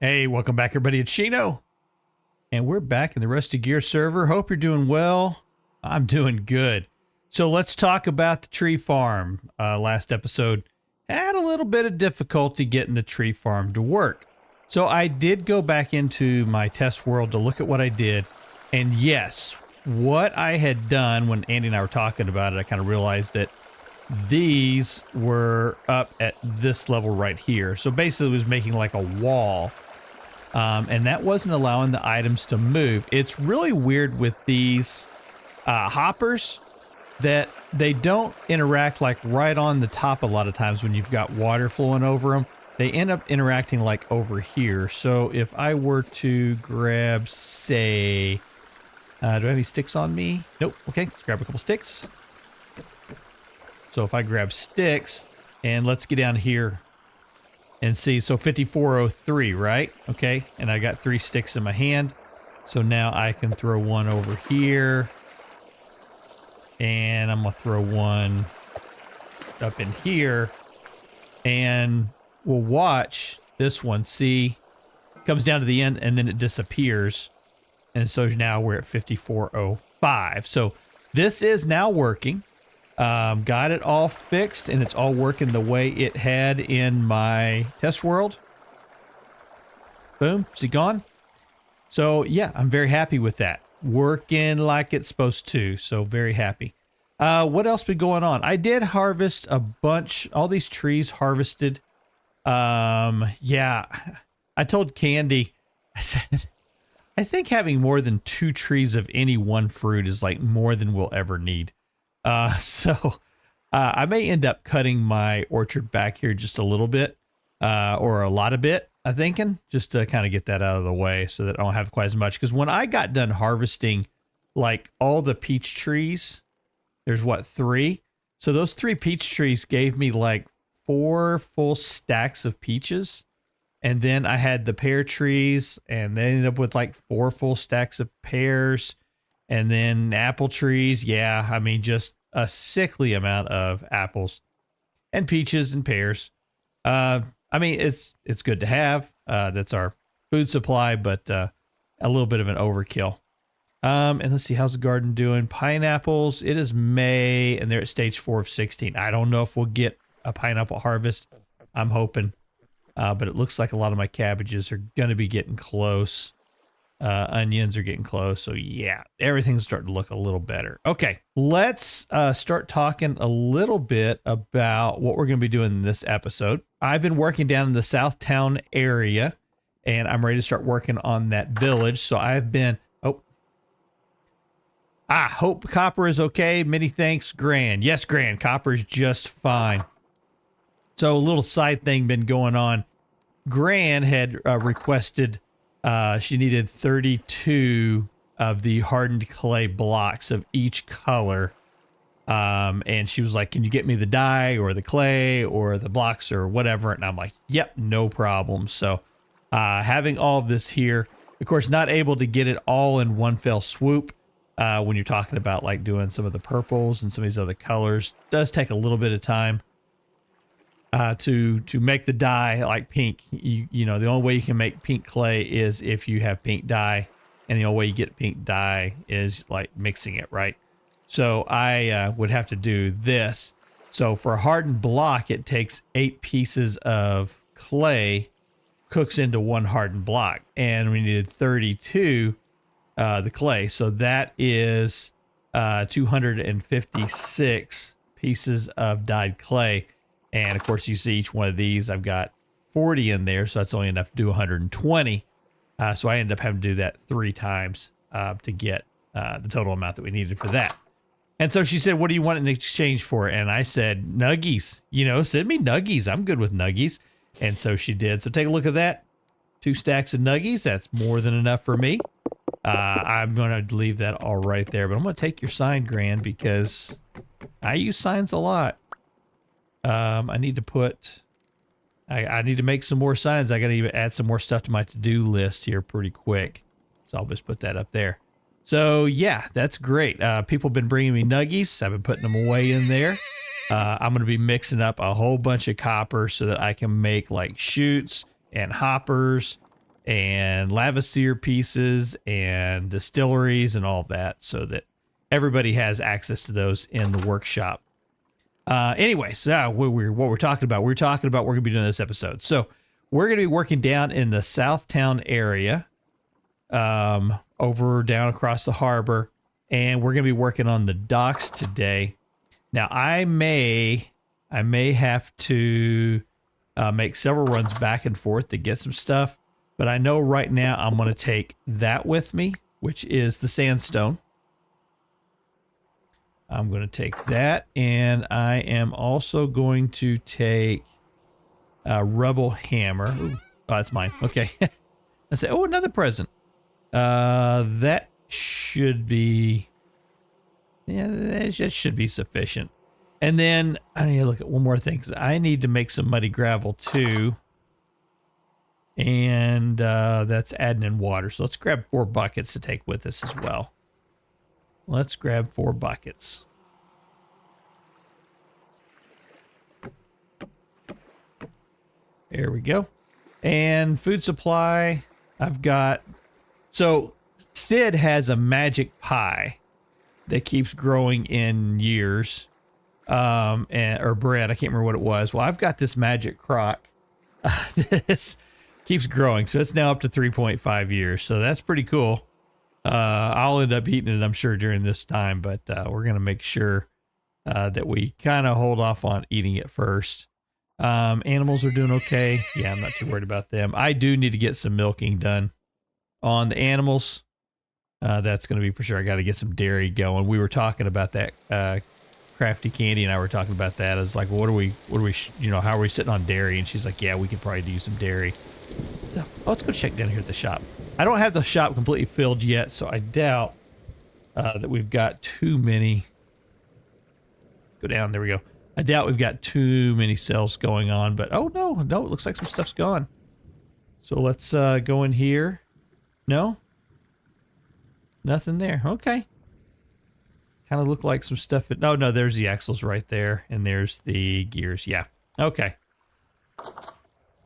Hey, welcome back everybody. It's Chino. And we're back in the Rusty Gears server. Hope you're doing well. I'm doing good. So let's talk about the tree farm. Last episode had a little bit of difficulty getting the tree farm to work. So I did go back into my test world to look at what I did. And yes, what I had done when Andy and I were talking about it, I kind of realized that these were up at this level right here. So basically it was making like a wall. And that wasn't allowing the items to move. It's really weird with these hoppers that they don't interact like right on the top a lot of times when you've got water flowing over them. They end up interacting like over here. So if I were to grab, say, do I have any sticks on me? Nope. Okay, let's grab a couple sticks. So if I grab sticks and let's get down here and see, so 5403, right? Okay, and I got 3 sticks in my hand. So now I can throw one over here. And I'm gonna throw one up in here. And we'll watch this one, see, comes down to the end and then it disappears. And so now we're at 5405. So this is now working. Got it all fixed and it's all working the way it had in my test world. Boom, is he gone? So yeah, I'm very happy with that. Working like it's supposed to, so very happy. What else been going on? I did harvest a bunch, all these trees harvested. Yeah, I told Candy, I said, I think having more than 2 trees of any one fruit is like more than we'll ever need. So I may end up cutting my orchard back here just a little bit, or a lot of bit, I'm thinking, just to kind of get that out of the way so that I don't have quite as much. Because when I got done harvesting, like all the peach trees, there's what, 3? So those 3 peach trees gave me like 4 full stacks of peaches. And then I had the pear trees and they ended up with like 4 full stacks of pears. And then apple trees. Yeah, I mean, just a sickly amount of apples and peaches and pears. I mean, it's good to have. That's our food supply, but a little bit of an overkill. And let's see, how's the garden doing? Pineapples, it is May, and they're at stage 4 of 16. I don't know if we'll get a pineapple harvest. I'm hoping. But it looks like a lot of my cabbages are going to be getting close. Onions are getting close. So yeah, everything's starting to look a little better. Okay, let's start talking a little bit about what we're going to be doing in this episode. I've been working down in the Southtown area, and I'm ready to start working on that village. So I've been... Hope Copper is okay. Many thanks, Gran. Yes, Gran, Copper is just fine. So a little side thing been going on. Gran had requested... she needed 32 of the hardened clay blocks of each color. And she was like, can you get me the dye or the clay or the blocks or whatever? And I'm like, yep, no problem. So having all of this here, of course, not able to get it all in one fell swoop. When you're talking about like doing some of the purples and some of these other colors, does take a little bit of time. To make the dye like pink, you know, the only way you can make pink clay is if you have pink dye, and the only way you get pink dye is like mixing it, right? So I would have to do this. So for a hardened block, it takes 8 pieces of clay, cooks into 1 hardened block, and we needed 32 the clay. So that is 256 pieces of dyed clay. And of course, you see each one of these, I've got 40 in there, so that's only enough to do 120. So I ended up having to do that 3 times to get the total amount that we needed for that. And so she said, what do you want in exchange for it? And I said, nuggies, you know, send me nuggies. I'm good with nuggies. And so she did. So take a look at that. 2 stacks of nuggies. That's more than enough for me. I'm going to leave that all right there, but I'm going to take your sign, Gran, because I use signs a lot. I need to put, I need to make some more signs. I got to even add some more stuff to my to-do list here pretty quick. So I'll just put that up there. So yeah, that's great. People have been bringing me nuggies. I've been putting them away in there. I'm going to be mixing up a whole bunch of copper so that I can make like chutes and hoppers and lavaseer pieces and distilleries and all of that, so that everybody has access to those in the workshop. Anyway, so what we're talking about, we're going to be doing this episode. So we're going to be working down in the Southtown area, over down across the harbor, and we're going to be working on the docks today. Now, I may have to make several runs back and forth to get some stuff, but I know right now I'm going to take that with me, which is the sandstone. I'm going to take that, and I am also going to take a Rebel Hammer. Ooh, oh, that's mine. Okay. I say, oh, another present. That should be, yeah, that should be sufficient. And then I need to look at one more thing, because I need to make some muddy gravel too. And that's adding in water. So let's grab 4 buckets to take with us as well. Let's grab 4 buckets. There we go. And food supply, I've got... So Sid has a magic pie that keeps growing in years. Or bread, I can't remember what it was. Well, I've got this magic crock. This keeps growing. So it's now up to 3.5 years. So that's pretty cool. I'll end up eating it, I'm sure, during this time, but we're going to make sure that we kind of hold off on eating it first. Animals are doing okay. Yeah, I'm not too worried about them. I do need to get some milking done on the animals. That's going to be for sure. I got to get some dairy going. We were talking about that. Crafty Candy and I were talking about that. I was like, well, what are we, how are we sitting on dairy? And she's like, yeah, we could probably do some dairy. So, let's go check down here at the shop. I don't have the shop completely filled yet, so I doubt that we've got too many. Go down. There we go. I doubt we've got too many sales going on, but oh no, it looks like some stuff's gone. So let's go in here. No? Nothing there. Okay. Kind of look like some stuff. Oh no, there's the axles right there, and there's the gears. Yeah. Okay.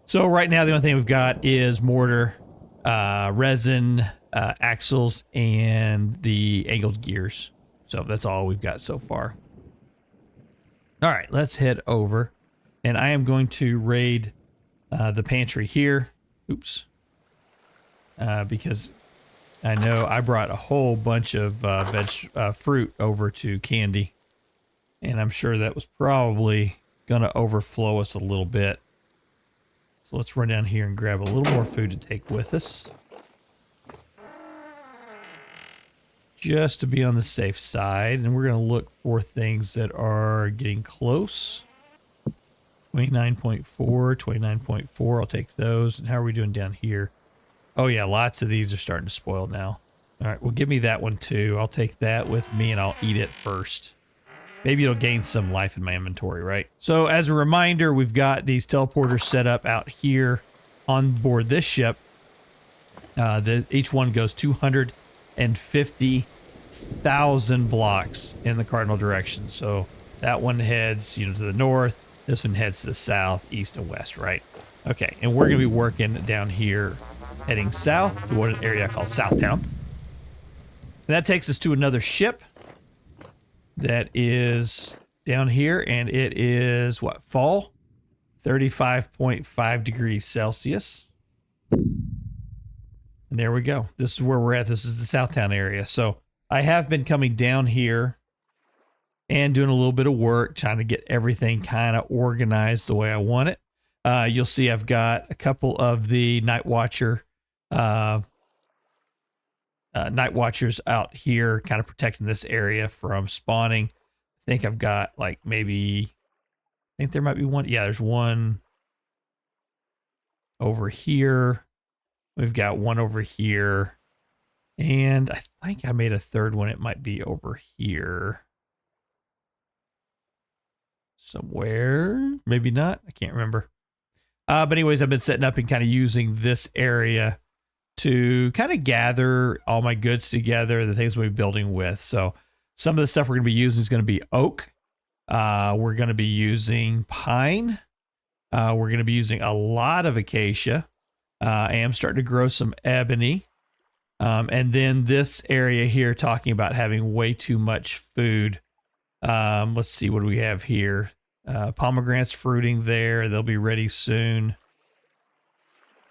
So right now the only thing we've got is mortar, resin, axles, and the angled gears. So that's all we've got so far. All right, let's head over, and I am going to raid the pantry here. Oops. Because I know I brought a whole bunch of fruit over to Candy, and I'm sure that was probably going to overflow us a little bit. So let's run down here and grab a little more food to take with us, just to be on the safe side. And we're going to look for things that are getting close. 29.4, 29.4. I'll take those. And how are we doing down here? Oh yeah, lots of these are starting to spoil now. All right, well, give me that one too. I'll take that with me and I'll eat it first. Maybe it'll gain some life in my inventory, right? So as a reminder, we've got these teleporters set up out here on board this ship. Each one goes 250,000 blocks in the cardinal direction. So that one heads, to the north. This one heads to the south, east, and west, right? Okay, and we're going to be working down here, heading south to an area I call Southtown. And that takes us to another ship that is down here, and it is what, fall? 35.5 degrees Celsius. And there we go. This is where we're at. This is the Southtown area. So I have been coming down here and doing a little bit of work, trying to get everything kind of organized the way I want it. You'll see I've got a couple of the night watchers out here kind of protecting this area from spawning. I think I've got I think there might be one. Yeah, there's one over here. We've got one over here. And I think I made a third one. It might be over here somewhere. Maybe not. I can't remember. But anyways, I've been setting up and kind of using this area to kind of gather all my goods together, the things we'll be building with. So some of the stuff we're going to be using is going to be oak. We're going to be using pine. We're going to be using a lot of acacia. I am starting to grow some ebony. And then this area here talking about having way too much food. Let's see, what do we have here? Pomegranates fruiting there. They'll be ready soon.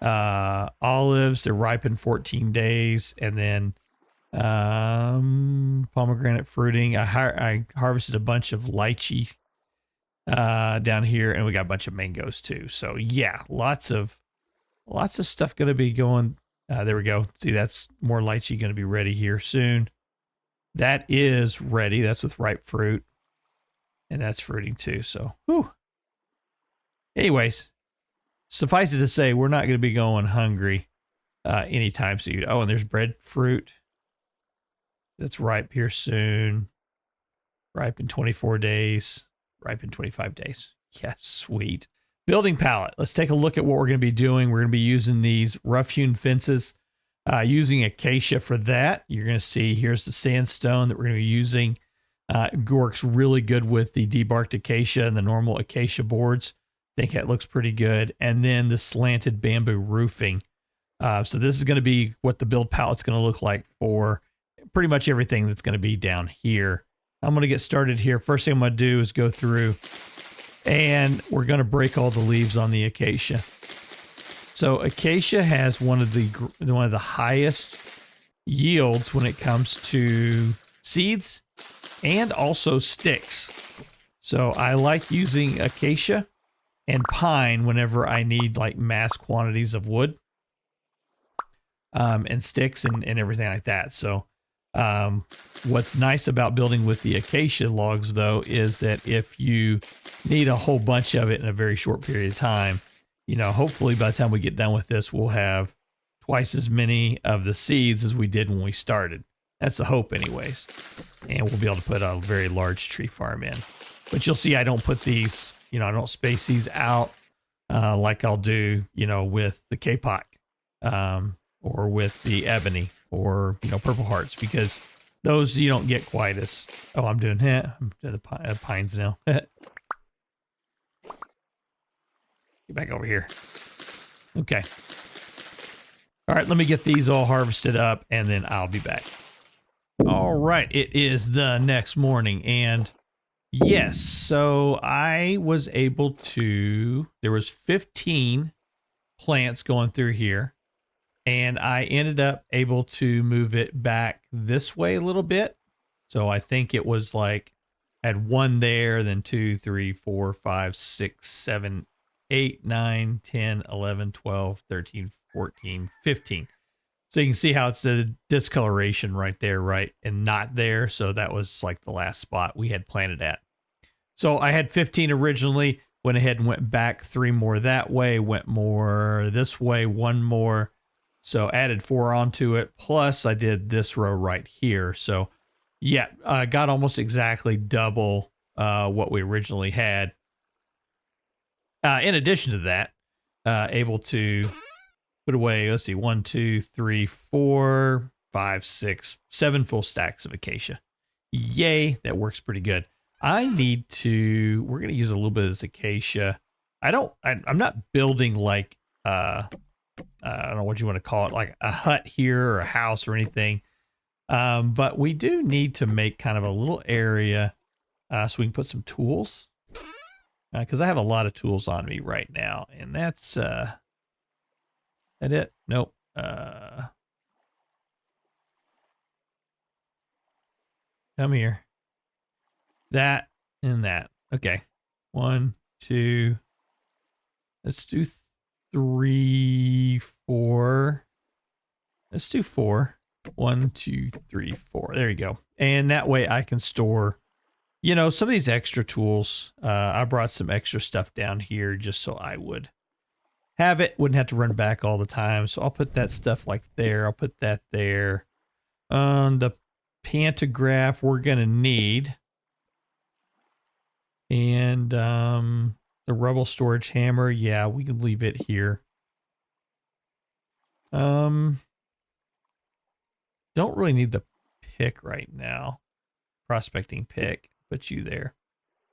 Olives, they're ripe in 14 days. And then pomegranate fruiting. I harvested a bunch of lychee down here, and we got a bunch of mangoes too. So yeah, lots of stuff going to be going. There we go. See, that's more lychee going to be ready here soon. That is ready. That's with ripe fruit. And that's fruiting too. So, whew. Anyways, suffice it to say, we're not going to be going hungry anytime soon. Oh, and there's breadfruit. That's ripe here soon. Ripe in 24 days. Ripe in 25 days. Yes, sweet. Building palette. Let's take a look at what we're going to be doing. We're going to be using these rough-hewn fences, using acacia for that. You're going to see here's the sandstone that we're going to be using. Works really good with the debarked acacia and the normal acacia boards. I think it looks pretty good. And then the slanted bamboo roofing. So this is going to be what the build palette's going to look like for pretty much everything that's going to be down here. I'm going to get started here. First thing I'm going to do is go through and we're going to break all the leaves on the acacia. So acacia has one of the highest yields when it comes to seeds and also sticks. So I like using acacia and pine whenever I need like mass quantities of wood, and sticks and everything like that. So what's nice about building with the acacia logs though is that if you need a whole bunch of it in a very short period of time, you know, hopefully by the time we get done with this, we'll have twice as many of the seeds as we did when we started. That's the hope anyways. And we'll be able to put a very large tree farm in. But you'll see I don't put these, you know, I don't space these out like I'll do, you know, with the Kapok or with the ebony or, you know, purple hearts, because those you don't get quite as, I'm doing the pines now. Get back over here. Okay. All right, let me get these all harvested up and then I'll be back. All right, it is the next morning and yes, so I was able to, there was 15 plants going through here and I ended up able to move it back this way a little bit. So I think it was like, had one there, then 2, 3, 4, 5, 6, 7, 8, 9, 10, 11, 12, 13, 14, 15. So you can see how it's a discoloration right there, right? And not there. So that was like the last spot we had planted at. So I had 15 originally, went ahead and went back 3 more that way, went more this way, 1 more. So added 4 onto it. Plus I did this row right here. So yeah, I got almost exactly double what we originally had. In addition to that, able to put away, let's see, 1, 2, 3, 4, 5, 6, 7 full stacks of acacia. Yay, that works pretty good. I need to, we're going to use a little bit of this acacia. I'm not building like, I don't know what you want to call it, like a hut here or a house or anything. But we do need to make kind of a little area so we can put some tools. Because I have a lot of tools on me right now. And that's, that it? Nope. Come here. That and that. Okay. 1, 2. Let's do 3, 4. Let's do 4. 1, 2, 3, 4. There you go. And that way I can store, you know, some of these extra tools. I brought some extra stuff down here just so I would have it, wouldn't have to run back all the time. So I'll put that stuff like there. I'll put that there. The pantograph we're going to need. And the rubble storage hammer, yeah, we can leave it here. Don't really need the pick right now. Prospecting pick, put you there.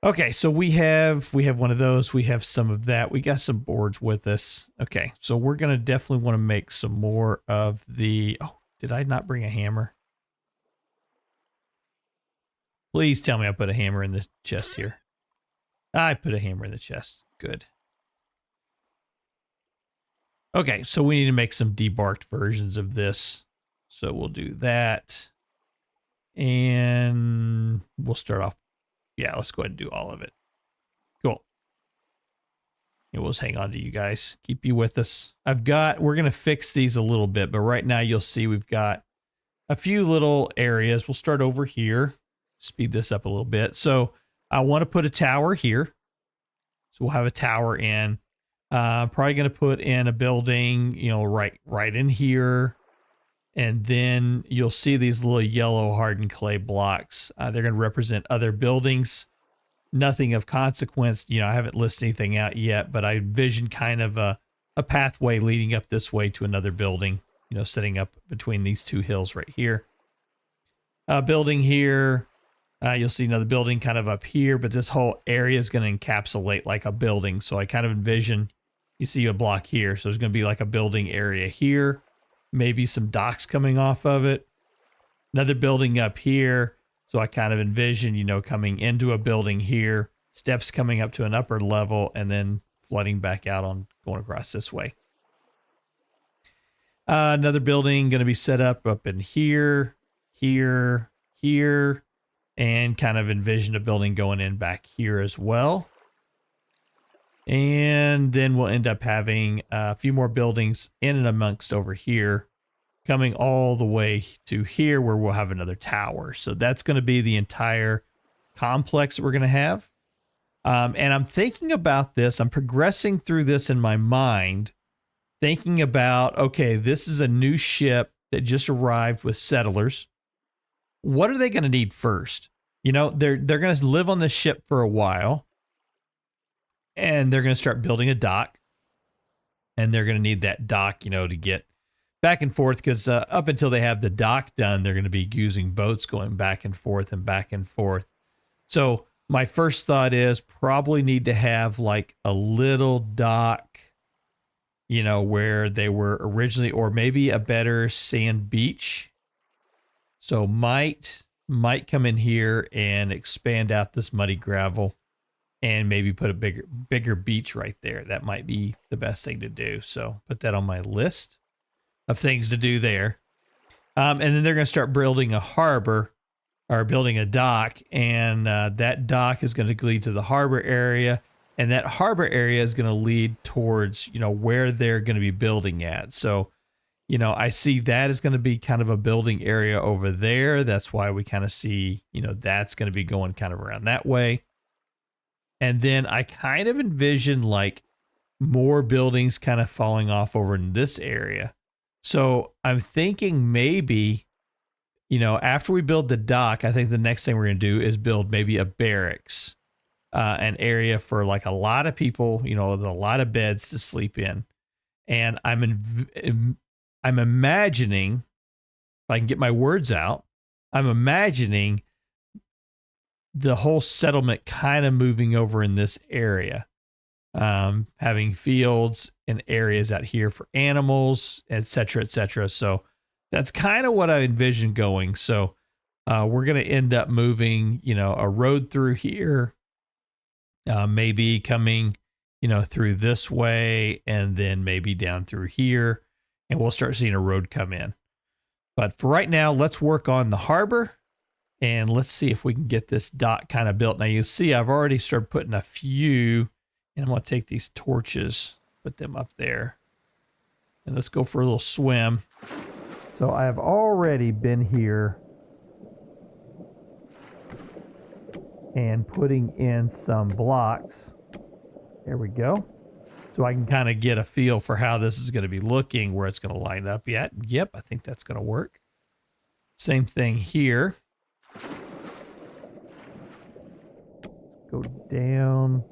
Okay, so we have one of those. We have some of that. We got some boards with us. Okay, so we're gonna definitely want to make some more of the. Oh, did I not bring a hammer? Please tell me I put a hammer in the chest here. I put a hammer in the chest. Good. Okay, so we need to make some debarked versions of this. So we'll do that. And we'll start off. Yeah, let's go ahead and do all of it. Cool. And we'll just hang on to you guys. Keep you with us. We're going to fix these a little bit, but right now you'll see we've got a few little areas. We'll start over here. Speed this up a little bit. So I want to put a tower here. So we'll have a tower in. Probably going to put in a building, right in here. And then you'll see these little yellow hardened clay blocks. They're going to represent other buildings. Nothing of consequence. I haven't listed anything out yet, but I envision kind of a pathway leading up this way to another building, setting up between these two hills right here. Building here. You'll see another building kind of up here, but this whole area is going to encapsulate like a building. So I kind of envision, you see a block here. So there's going to be like a building area here. Maybe some docks coming off of it. Another building up here. So I kind of envision, coming into a building here, steps coming up to an upper level, and then flooding back out on going across this way. Another building going to be set up in here, here, here, and kind of envision a building going in back here as well. And then we'll end up having a few more buildings in and amongst over here, coming all the way to here where we'll have another tower. So that's going to be the entire complex that we're going to have. And I'm thinking about this. I'm progressing through this in my mind, thinking about, okay, this is a new ship that just arrived with settlers. What are they going to need first? They're going to live on this ship for a while, and they're going to start building a dock, and they're going to need that dock, to get back and forth, because up until they have the dock done, they're going to be using boats going back and forth and back and forth. So my first thought is probably need to have like a little dock, where they were originally, or maybe a better sand beach. So might come in here and expand out this muddy gravel and maybe put a bigger beach right there. That might be the best thing to do. So put that on my list of things to do there. And then they're going to start building a harbor, or building a dock, and that dock is going to lead to the harbor area, and that harbor area is going to lead towards, where they're going to be building at. So, I see that is going to be kind of a building area over there. That's why we kind of see, that's going to be going kind of around that way. And then I kind of envision like more buildings kind of falling off over in this area. So I'm thinking maybe, after we build the dock, I think the next thing we're going to do is build maybe a barracks, an area for like a lot of people, with a lot of beds to sleep in. And I'm imagining, if I can get my words out, I'm imagining the whole settlement kind of moving over in this area. Having fields and areas out here for animals, et cetera, et cetera. So that's kind of what I envision going. So we're going to end up moving, a road through here, maybe coming, through this way, and then maybe down through here, and we'll start seeing a road come in. But for right now, let's work on the harbor, and let's see if we can get this dock kind of built. Now you see, I've already started putting a few. And I'm going to take these torches, put them up there, and let's go for a little swim. So I have already been here and putting in some blocks. There we go. So I can kind of get a feel for how this is going to be looking, where it's going to line up yet. Yep, I think that's going to work. Same thing here. Go down.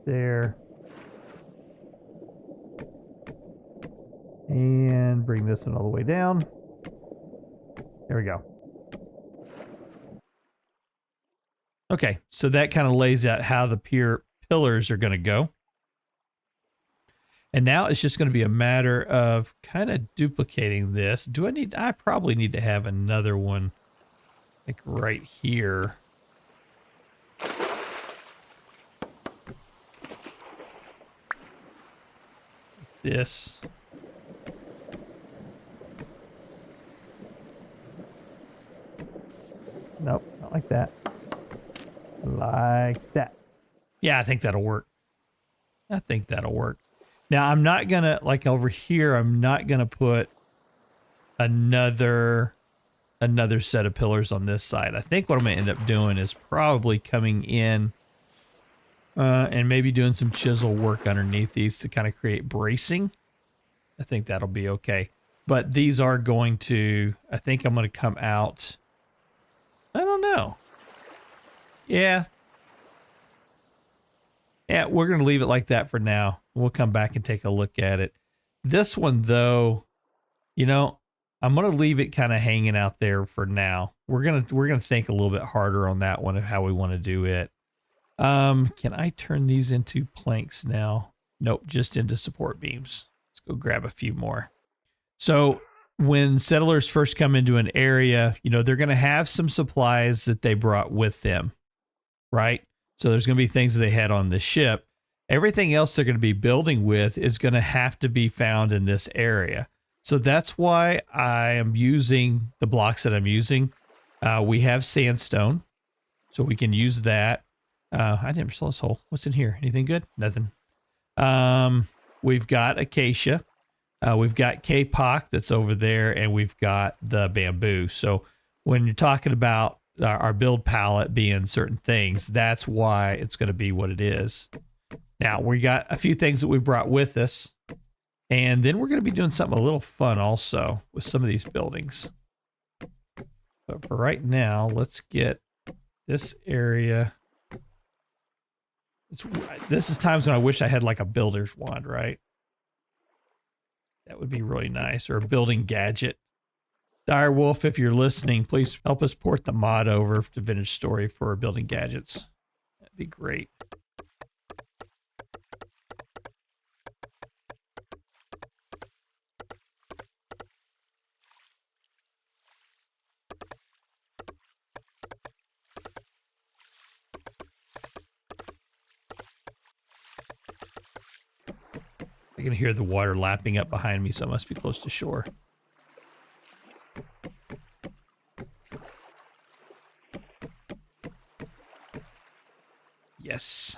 There. And down, bring this one all the way down. There we go. Okay, so that kind of lays out how the pillars are going to go. And now it's just going to be a matter of kind of duplicating this. I probably need to have another one like right here. This. Nope, not like that. Like that. Yeah, I think that'll work. Now, I'm not going to, like over here, I'm not going to put another set of pillars on this side. I think what I'm going to end up doing is probably coming in and maybe doing some chisel work underneath these to kind of create bracing. I think that'll be okay. But these are going to, I think I'm going to come out. I don't know. Yeah. Yeah, we're going to leave it like that for now. We'll come back and take a look at it. This one, though, you know, I'm going to leave it kind of hanging out there for now. We're going to think a little bit harder on that one of how we want to do it. Can I turn these into planks now? Nope, just into support beams. Let's go grab a few more. So when settlers first come into an area, you know, they're going to have some supplies that they brought with them, right? So there's going to be things that they had on the ship. Everything else they're going to be building with is going to have to be found in this area. So that's why I am using the blocks that I'm using. We have sandstone, so we can use that. I never saw this hole. What's in here? Anything good? Nothing. We've got acacia. We've got kapok that's over there, and we've got the bamboo. So when you're talking about our build palette being certain things, that's why it's going to be what it is. Now, we got a few things that we brought with us, and then we're going to be doing something a little fun also with some of these buildings. But for right now, let's get this area. This is times when I wish I had like a builder's wand, right? That would be really nice, or a building gadget. Direwolf, if you're listening, please help us port the mod over to Vintage Story for building gadgets. That'd be great. I can hear the water lapping up behind me, so it must be close to shore. Yes.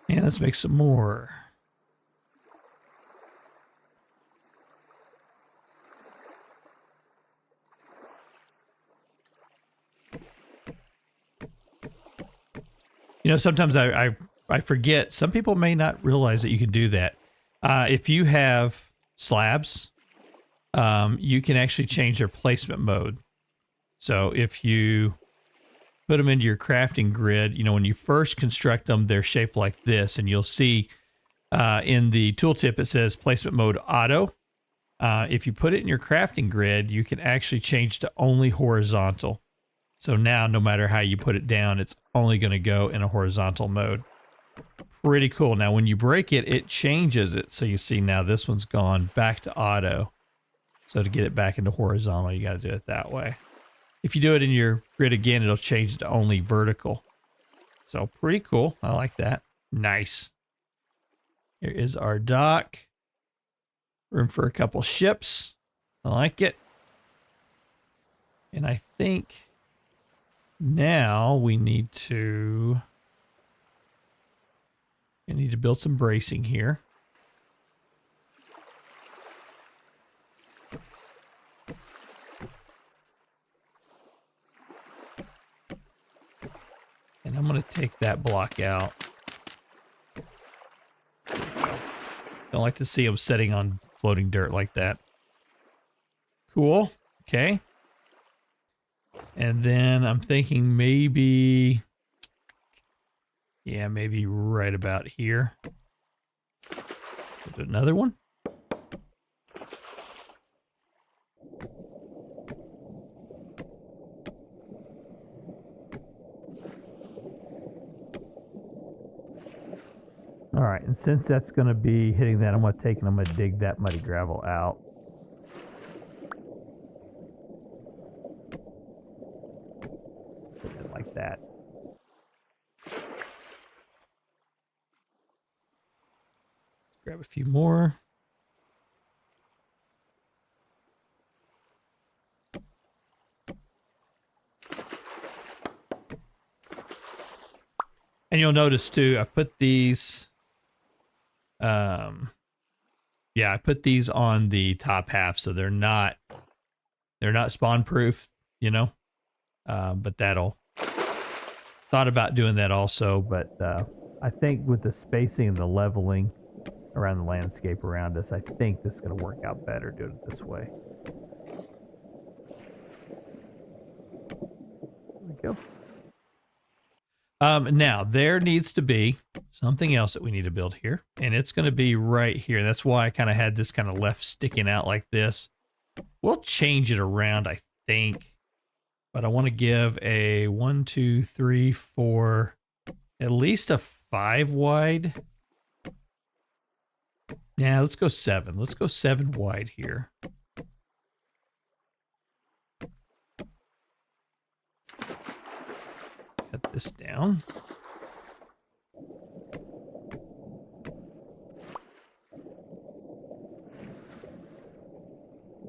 And let's make some more. You know, sometimes I forget. Some people may not realize that you can do that. If you have slabs, you can actually change their placement mode. So if you put them into your crafting grid, you know, when you first construct them, they're shaped like this. And you'll see in the tooltip, it says placement mode auto. If you put it in your crafting grid, you can actually change to only horizontal. So now, no matter how you put it down, it's only going to go in a horizontal mode. Pretty cool. Now, when you break it, it changes it. So you see now this one's gone back to auto. So to get it back into horizontal, you got to do it that way. If you do it in your grid again, it'll change it to only vertical. So pretty cool. I like that. Nice. Here is our dock. Room for a couple ships. I like it. And I think now we need to build some bracing here. And I'm going to take that block out. Don't like to see them sitting on floating dirt like that. Cool. Okay. And then I'm thinking maybe, yeah, maybe right about here. Do another one. All right, and since that's going to be hitting that, I'm going to take and I'm going to dig that muddy gravel out. Like that. Grab a few more. And you'll notice too, I put these, yeah, I put these on the top half, so they're not spawn proof, you know, but thought about doing that also, but I think with the spacing and the leveling around the landscape around us, I think this is going to work out better doing it this way. There we go. Now there needs to be something else that we need to build here, and it's going to be right here. That's why I kind of had this kind of left sticking out like this. We'll change it around, I think, but I want to give a 1, 2, 3, 4, at least a 5 wide. Yeah, let's go 7. Let's go 7 wide here. Cut this down.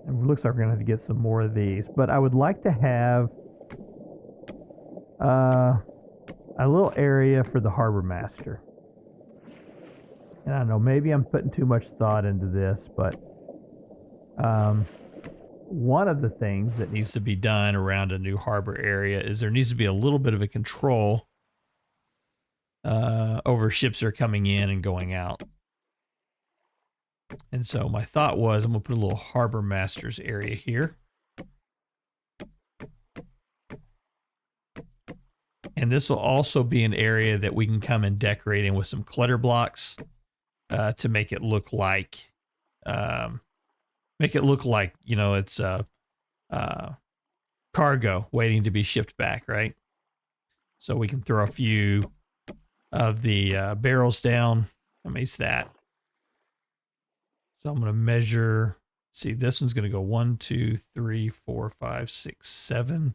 It looks like we're going to have to get some more of these, but I would like to have a little area for the harbor master. And I don't know, maybe I'm putting too much thought into this, but one of the things that needs to be done around a new harbor area is there needs to be a little bit of a control over ships that are coming in and going out. And so my thought was I'm going to put a little harbor master's area here. And this will also be an area that we can come and decorate in with some clutter blocks to make it look like, you know, it's cargo waiting to be shipped back, right? So we can throw a few of the barrels down. That makes that. So I'm going to measure. See, this one's going to go 1, 2, 3, 4, 5, 6, 7.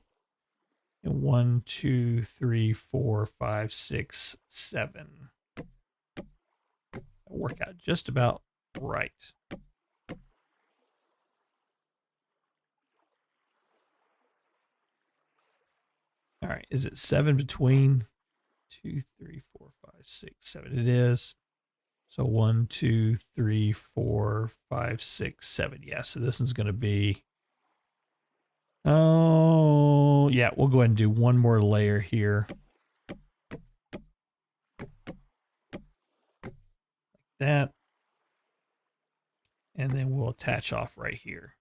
And 1, 2, 3, 4, 5, 6, 7. That'll work out just about right. All right, is it 7 between 2, 3, 4, 5, 6, 7? It is. So 1, 2, 3, 4, 5, 6, 7. Yeah, so this one's going to be. Oh, yeah, we'll go ahead and do one more layer here. Like that. And then we'll attach off right here.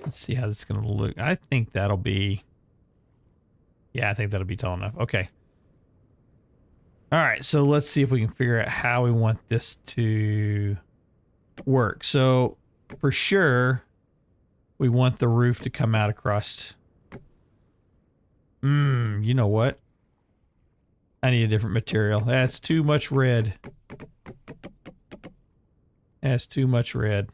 Let's see how this is going to look. I think that'll be. Yeah, I think that'll be tall enough. Okay. All right, so let's see if we can figure out how we want this to work. So for sure, we want the roof to come out across. You know what? I need a different material. That's too much red. That's too much red.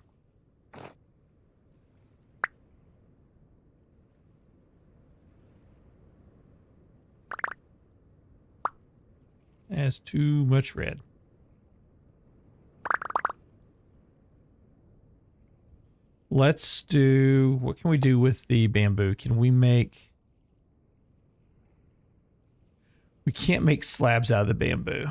That's too much red. Let's do, what can we do with the bamboo? Can we make, we can't make slabs out of the bamboo.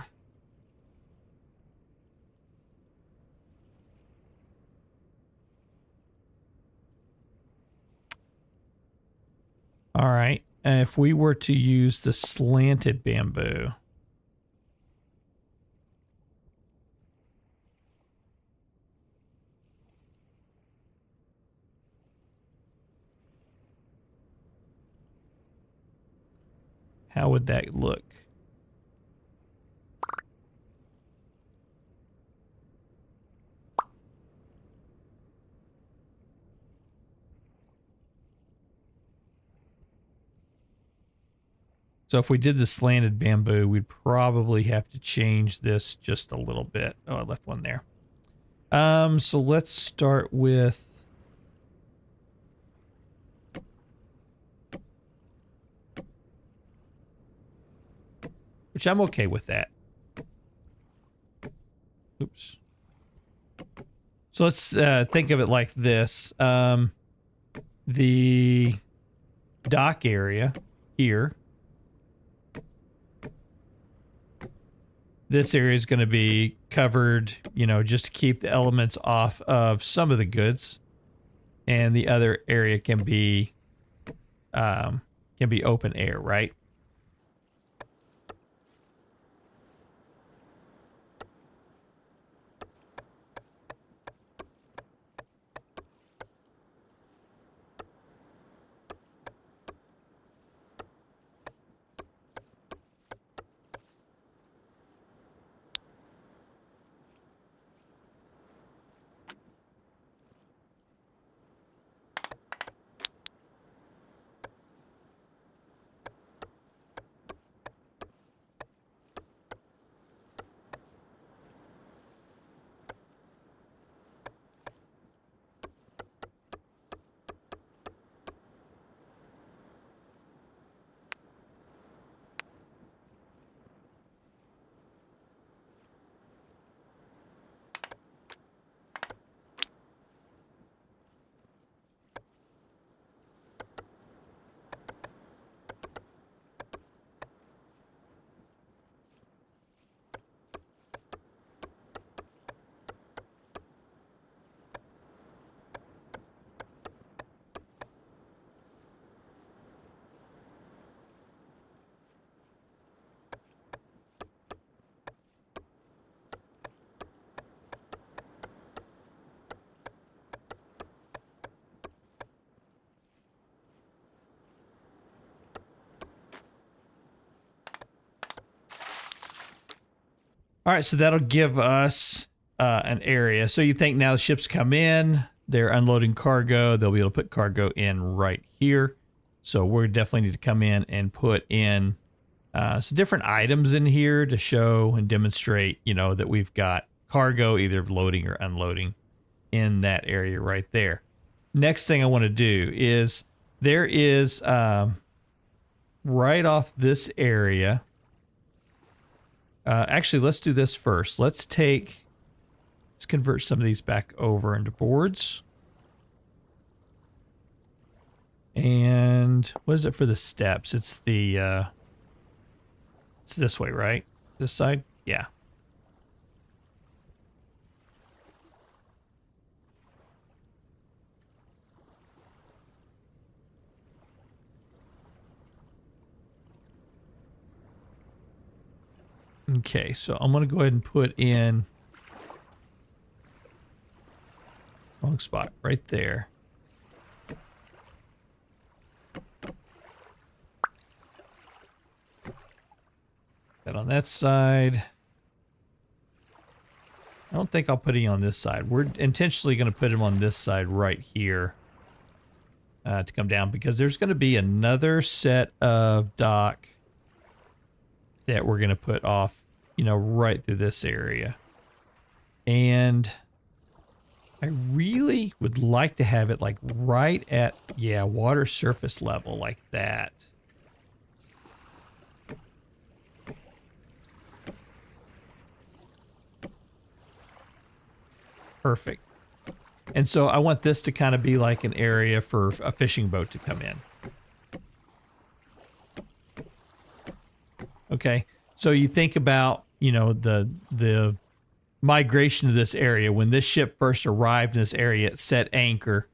All right. If we were to use the slanted bamboo. how would that look? So if we did the slanted bamboo, we'd probably have to change this just a little bit. Oh, I left one there. So let's start with which I'm okay with that. Oops. So let's think of it like this. The dock area here. This area is going to be covered, you know, just to keep the elements off of some of the goods. And the other area can be open air, right? All right, so that'll give us an area. So you think now the ships come in, they're unloading cargo, they'll be able to put cargo in right here. So we definitely need to come in and put in some different items in here to show and demonstrate, you know, that we've got cargo either loading or unloading in that area right there. Next thing I want to do is there is right off this area. Actually, let's do this first. Let's convert some of these back over into boards. And what is it for the steps? It's the, it's this way, right? This side? Yeah. Okay, so I'm going to go ahead and put in wrong spot right there. That on that side. I don't think I'll put any on this side. We're intentionally going to put him on this side right here to come down because there's going to be another set of dock that we're going to put off, you know, right through this area. And I really would like to have it like right at, yeah, water surface level like that. Perfect. And so I want this to kind of be like an area for a fishing boat to come in. Okay, so you think about, you know, the migration to this area. When this ship first arrived in this area, it set anchor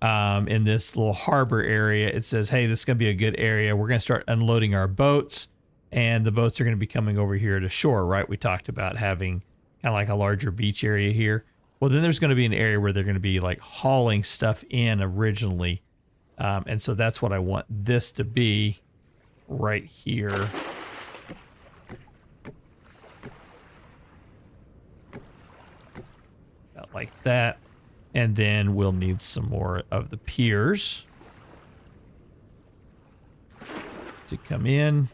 in this little harbor area. It says, hey, this is going to be a good area. We're going to start unloading our boats, and the boats are going to be coming over here to shore, right? We talked about having kind of like a larger beach area here. Well, then there's going to be an area where they're going to be like hauling stuff in originally. And so that's what I want this to be. right here. About like that. And then we'll need some more of the piers to come in.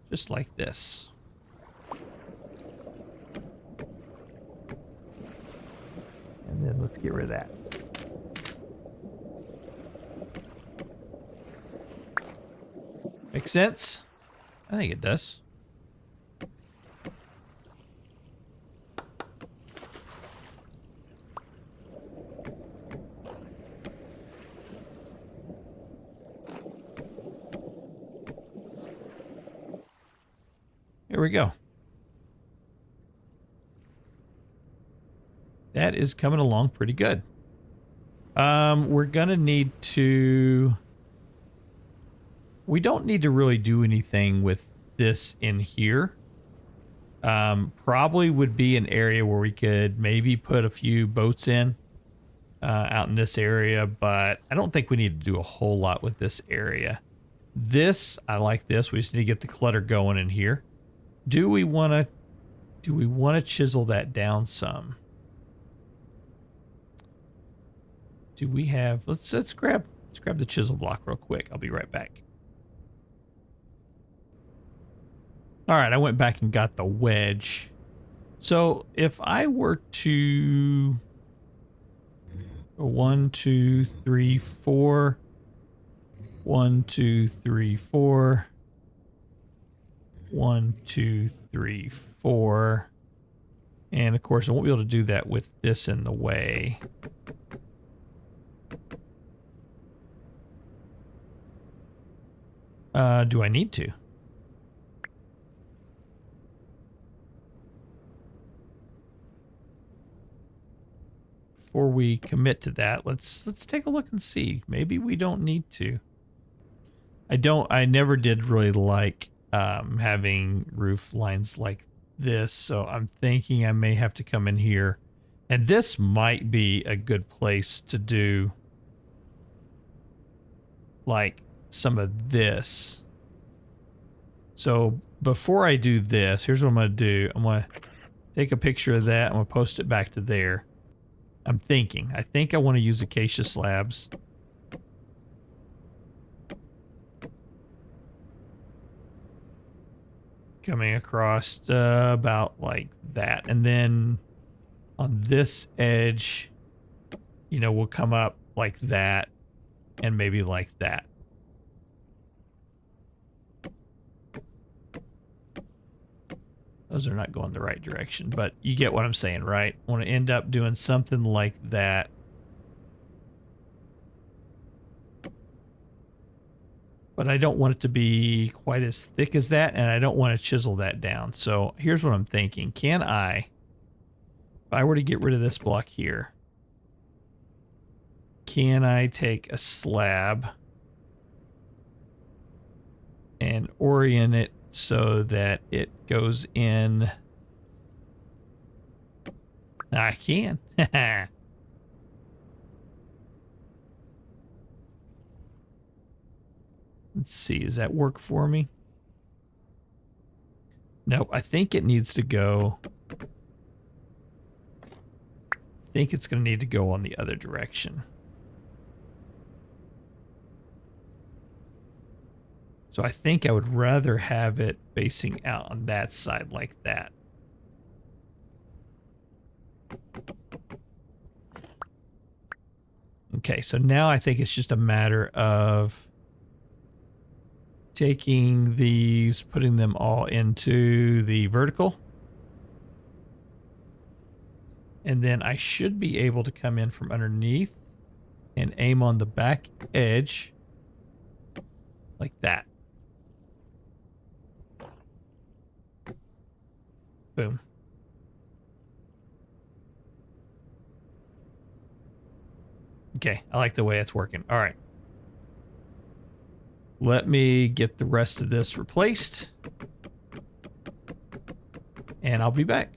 Just like this. And then let's get rid of that. Make sense? I think it does. Here we go. That is coming along pretty good. We're gonna need to... We don't need to really do anything with this in here. Probably would be an area where we could maybe put a few boats in out in this area, but I don't think we need to do a whole lot with this area. This, I like this. We just need to get the clutter going in here. Do we want to chisel that down some? Do we have, let's grab the chisel block real quick. I'll be right back. All right, I went back and got the wedge. So if I were to 1, 2, 3, 4, 1, 2, 3, 4, 1, 2, 3, 4, and of course I won't be able to do that with this in the way. Do I need to? Before we commit to that, let's take a look and see. Maybe we don't need to. I never did really like having roof lines like this, so I'm thinking I may have to come in here, and this might be a good place to do like some of this. So before I do this, here's what I'm going to do. I'm going to take a picture of that. I'm going to post it back to there. I think I want to use acacia slabs. Coming across about like that. And then on this edge, you know, we'll come up like that and maybe like that. Those are not going the right direction, but you get what I'm saying, right? I want to end up doing something like that. But I don't want it to be quite as thick as that, and I don't want to chisel that down. So here's what I'm thinking. Can I, if I were to get rid of this block here, can I take a slab and orient it so that it goes in? I can. Let's see, does that work for me? Nope, I think it needs to go. I think it's going to need to go on the other direction. So I think I would rather have it facing out on that side like that. Okay, so now I think it's just a matter of taking these, putting them all into the vertical. And then I should be able to come in from underneath and aim on the back edge like that. Boom. Okay, I like the way it's working. All right. Let me get the rest of this replaced, and I'll be back.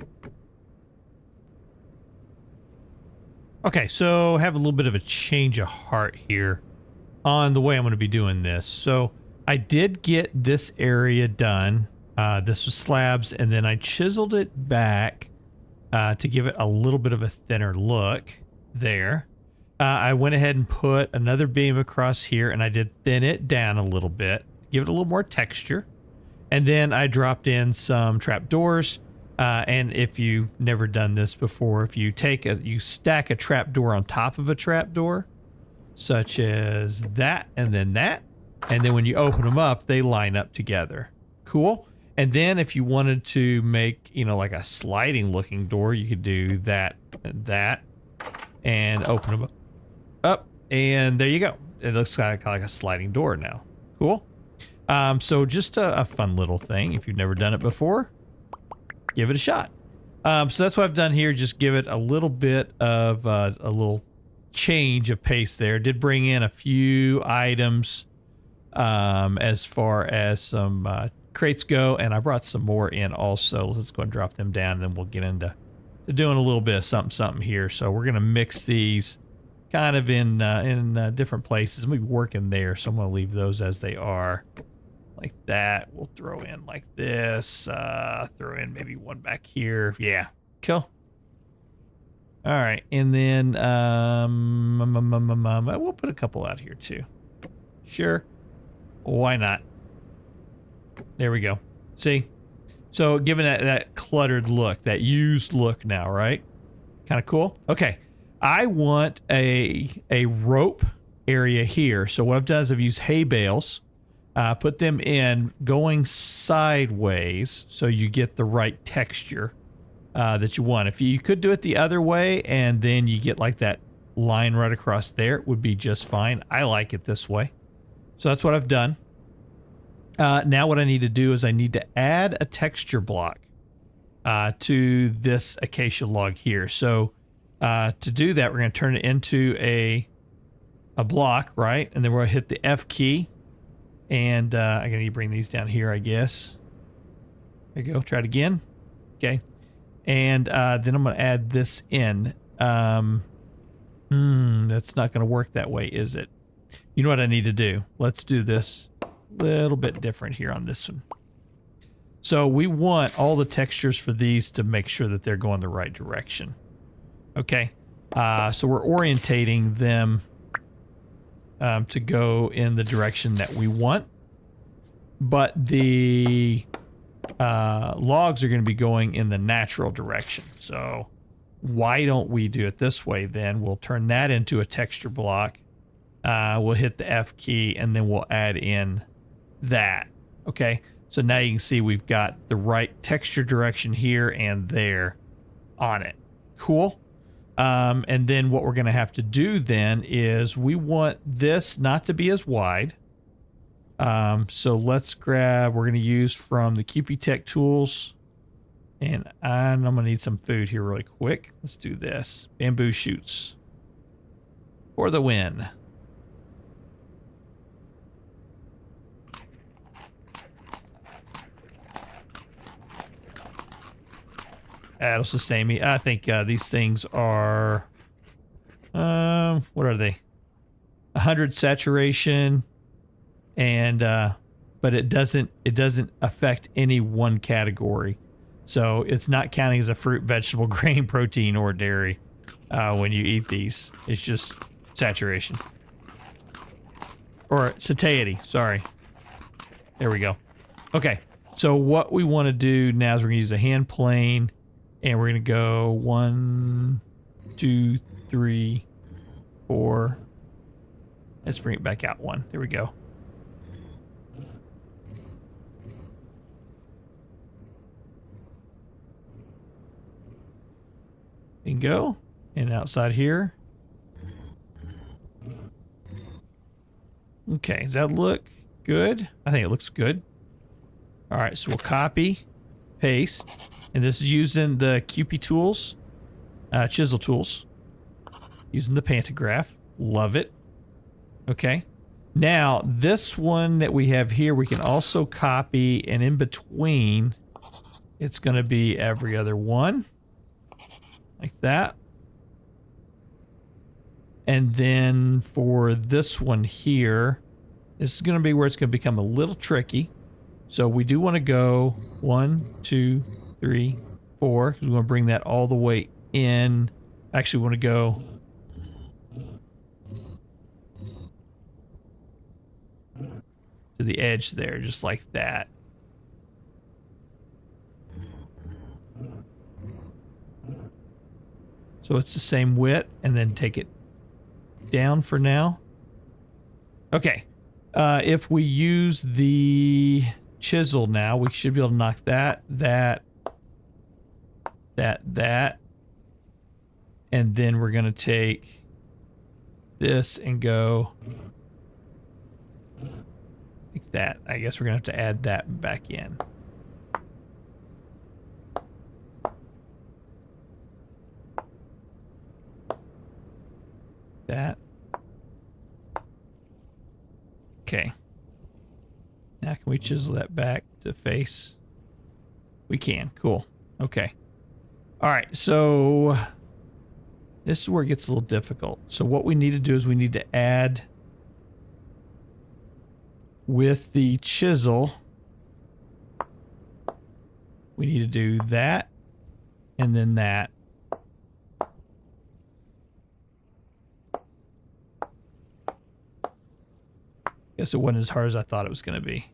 Okay, so have a little bit of a change of heart here on the way I'm going to be doing this. So I did get this area done. This was slabs, and then I chiseled it back to give it a little bit of a thinner look there. I went ahead and put another beam across here, and I did thin it down a little bit, give it a little more texture. And then I dropped in some trapdoors. And if you've never done this before, if you stack a trapdoor on top of a trapdoor, such as that, and then when you open them up, they line up together. Cool. And then if you wanted to make, like a sliding looking door, you could do that and that, and open them up, and there you go. It looks kind of like a sliding door now. Cool. So just a fun little thing. If you've never done it before, give it a shot. So that's what I've done here. Just give it a little bit of a little change of pace there. Did bring in a few items as far as some crates go, and I brought some more in also. Let's go and drop them down, and then we'll get into doing a little bit of something here. So we're gonna mix these kind of in different places. I'm gonna be working there, so I'm gonna leave those as they are, like that. We'll throw in like this. Throw in maybe one back here. Yeah, cool. All right, and then we'll put a couple out here too. Sure, why not? There we go. See? So giving that cluttered look, that used look now, right? Kind of cool. Okay. I want a rope area here. So what I've done is I've used hay bales, put them in going sideways so you get the right texture that you want. If you could do it the other way and then you get like that line right across there, it would be just fine. I like it this way. So that's what I've done. Now what I need to do is I need to add a texture block to this acacia log here. So to do that, we're going to turn it into a block, right? And then we're going to hit the F key. And I'm going to need to bring these down here, I guess. There you go. Try it again. Okay. And then I'm going to add this in. That's not going to work that way, is it? You know what I need to do? Let's do this a little bit different here on this one. So we want all the textures for these to make sure that they're going the right direction. Okay. So we're orientating them to go in the direction that we want. But the logs are going to be going in the natural direction. So why don't we do it this way then? We'll turn that into a texture block. We'll hit the F key, and then we'll add in that. Okay. So now you can see we've got the right texture direction here and there on it. Cool. And then what we're going to have to do then is we want this not to be as wide. So let's grab, we're going to use from the Hakobi-te tools, and I'm going to need some food here really quick. Let's do this. Bamboo shoots for the win. That'll sustain me. I think these things are, what are they? 100 saturation, and but it doesn't affect any one category. So it's not counting as a fruit, vegetable, grain, protein, or dairy when you eat these. It's just saturation. Or satiety, sorry. There we go. Okay, so what we want to do now is we're going to use a hand plane. And we're going to go 1, 2, 3, 4. Let's bring it back out 1. There we go. Bingo. And outside here. Okay, does that look good? I think it looks good. All right, so we'll copy, paste. And this is using the Hakobi tools, chisel tools, using the pantograph. Love it. Okay. Now, this one that we have here, we can also copy, and in between, it's going to be every other one, like that. And then for this one here, this is going to be where it's going to become a little tricky. So we do want to go 1, 2, 3, 4, because we want to bring that all the way in. Actually, we want to go to the edge there, just like that. So it's the same width, and then take it down for now. Okay. If we use the chisel now, we should be able to knock that, and then we're going to take this and go like that. I guess we're going to have to add that back in. That. Okay. Now can we chisel that back to face? We can. Cool. Okay. All right. So this is where it gets a little difficult. So what we need to do is we need to add with the chisel. We need to do that and then that. Guess it wasn't as hard as I thought it was going to be.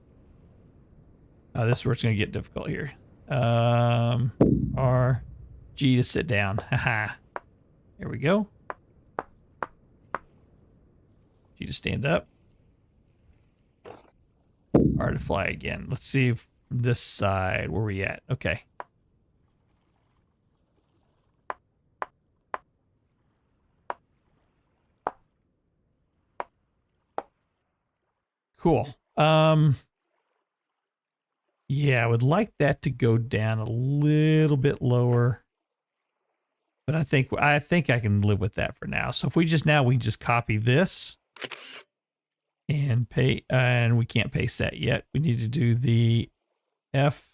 This is where it's going to get difficult here. R, G to sit down. Haha. Here we go. G to stand up. R to fly again. Let's see if this side, where we at? Okay. Cool. Yeah, I would like that to go down a little bit lower, but I think I can live with that for now. So if we just we just copy this and paste, and we can't paste that yet. We need to do the F,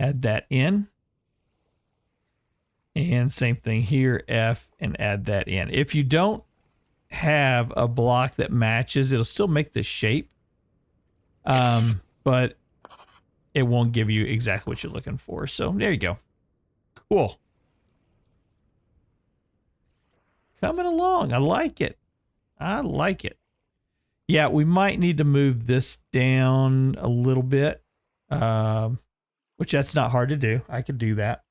add that in, and same thing here, F, and add that in. If you don't have a block that matches, it'll still make the shape, but it won't give you exactly what you're looking for. So there you go. Cool. Coming along. I like it. I like it. Yeah, we might need to move this down a little bit, which that's not hard to do. I could do that.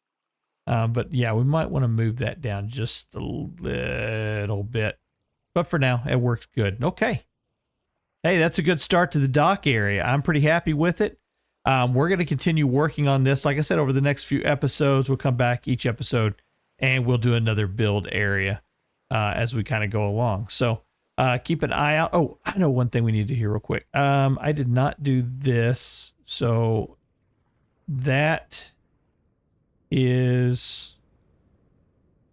But yeah, we might want to move that down just a little bit. But for now, it works good. Okay. Hey, that's a good start to the dock area. I'm pretty happy with it. We're going to continue working on this. Like I said, over the next few episodes, we'll come back each episode and we'll do another build area as we kind of go along. So keep an eye out. Oh, I know one thing we need to hear real quick. I did not do this. So that is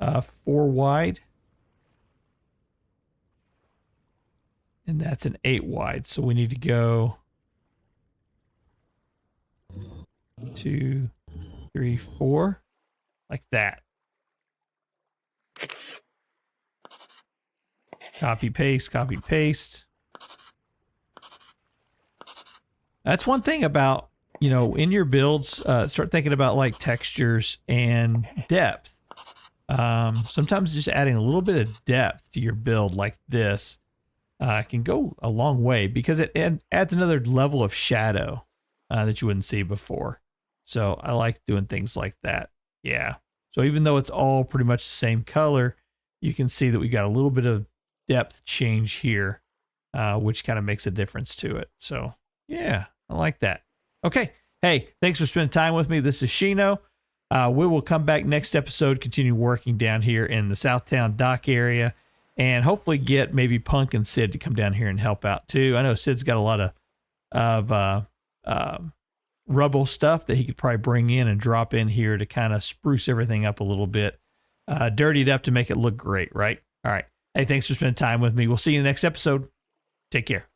4 wide. And that's an 8 wide. So we need to go 2, 3, 4, like that. Copy, paste, copy, paste. That's one thing about, in your builds, start thinking about like textures and depth. Sometimes just adding a little bit of depth to your build like this can go a long way because it adds another level of shadow that you wouldn't see before. So I like doing things like that. Yeah. So even though it's all pretty much the same color, you can see that we got a little bit of depth change here, which kind of makes a difference to it. So yeah, I like that. Okay. Hey, thanks for spending time with me. This is Shino. We will come back next episode, continue working down here in the Southtown dock area, and hopefully get maybe Punk and Sid to come down here and help out too. I know Sid's got a lot of rubble stuff that he could probably bring in and drop in here to kind of spruce everything up a little bit, dirty it up to make it look great, right? All right. Hey, thanks for spending time with me. We'll see you in the next episode. Take care.